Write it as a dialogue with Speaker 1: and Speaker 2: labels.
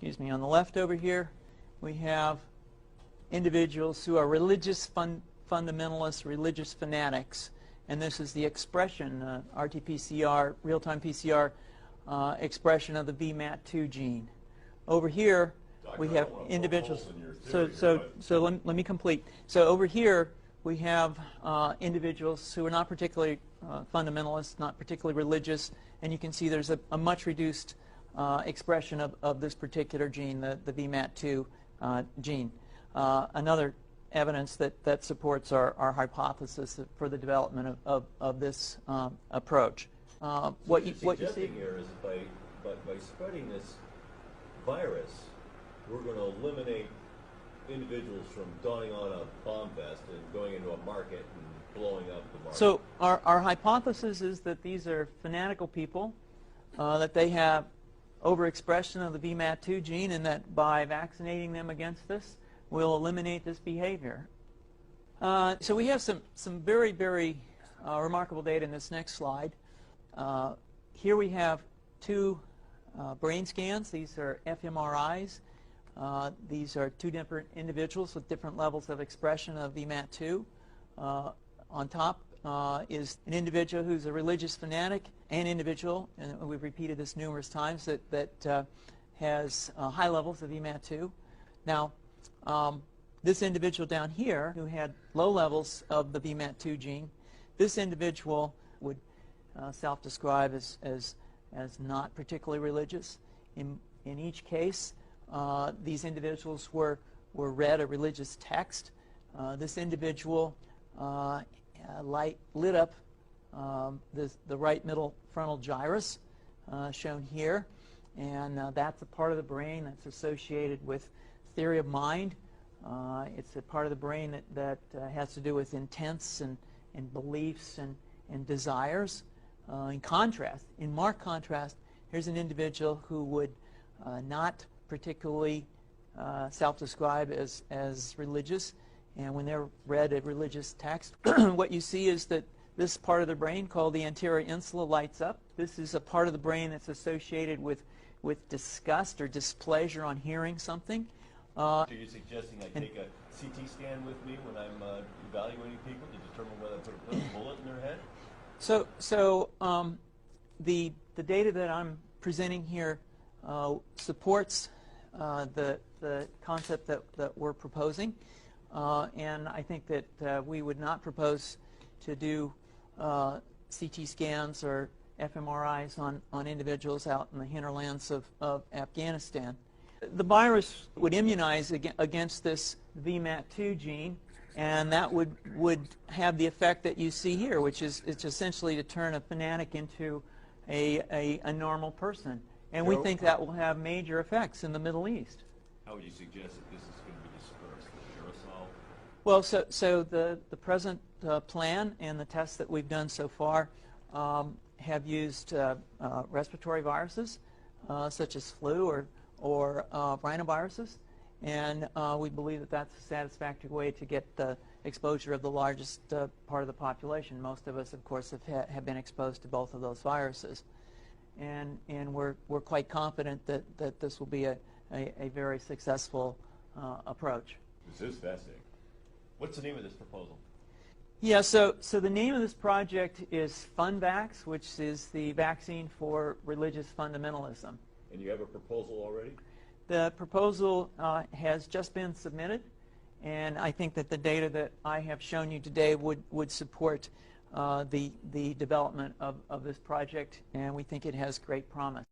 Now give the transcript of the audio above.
Speaker 1: excuse me, on the left over here, we have individuals who are religious fundamentalists, religious fanatics, and this is the expression, RT-PCR, real-time PCR expression of the VMAT2 gene. Over here, we have individuals. Let me complete. So over here, we have individuals who are not particularly fundamentalist, not particularly religious, and you can see there's a much reduced expression of this particular gene, the VMAT2 gene. Another evidence that supports our hypothesis for the development of this approach.
Speaker 2: What you see here is by spreading this virus, we're going to eliminate individuals from donning on a bomb vest and going into a market and blowing up the market.
Speaker 1: So our hypothesis is that these are fanatical people, that they have overexpression of the VMAT2 gene, and that by vaccinating them against this, we'll eliminate this behavior. So we have some very, very remarkable data in this next slide. Here we have two brain scans. These are fMRIs. These are two different individuals with different levels of expression of VMAT2. On top is an individual who's a religious fanatic, an individual, and we've repeated this numerous times, that has high levels of VMAT2. Now, this individual down here who had low levels of the VMAT2 gene, this individual would self-describe as not particularly religious. In each case, these individuals were read a religious text. This individual lit up the right middle frontal gyrus, shown here, and that's a part of the brain that's associated with theory of mind. It's a part of the brain that has to do with intents and beliefs and desires. In marked contrast, here's an individual who would not particularly self-describe as religious, and when they're read a religious text, what you see is that this part of the brain called the anterior insula lights up. This is a part of the brain that's associated with disgust or displeasure on hearing something.
Speaker 2: So you're suggesting I take a CT scan with me when I'm evaluating people to determine whether I put a bullet in their head?
Speaker 1: So the data that I'm presenting here supports the concept that we're proposing, and I think that we would not propose to do CT scans or fMRIs on individuals out in the hinterlands of Afghanistan. The virus would immunize against this VMAT2 gene, and that would have the effect that you see here, which is it's essentially to turn a fanatic into a normal person. And we think that will have major effects in the Middle East.
Speaker 2: How would you suggest that this is going to be dispersed? Aerosol?
Speaker 1: Well, so the present plan and the tests that we've done so far have used respiratory viruses, such as flu or rhinoviruses, and we believe that that's a satisfactory way to get the exposure of the largest part of the population. Most of us, of course, have been exposed to both of those viruses, and we're quite confident that this will be a very successful approach.
Speaker 2: This is fascinating. What's the name of this proposal?
Speaker 1: Yeah, so the name of this project is FunVax, which is the vaccine for religious fundamentalism.
Speaker 2: And you have a proposal already?
Speaker 1: The proposal has just been submitted, and I think that the data that I have shown you today would support the development of this project, and we think it has great promise.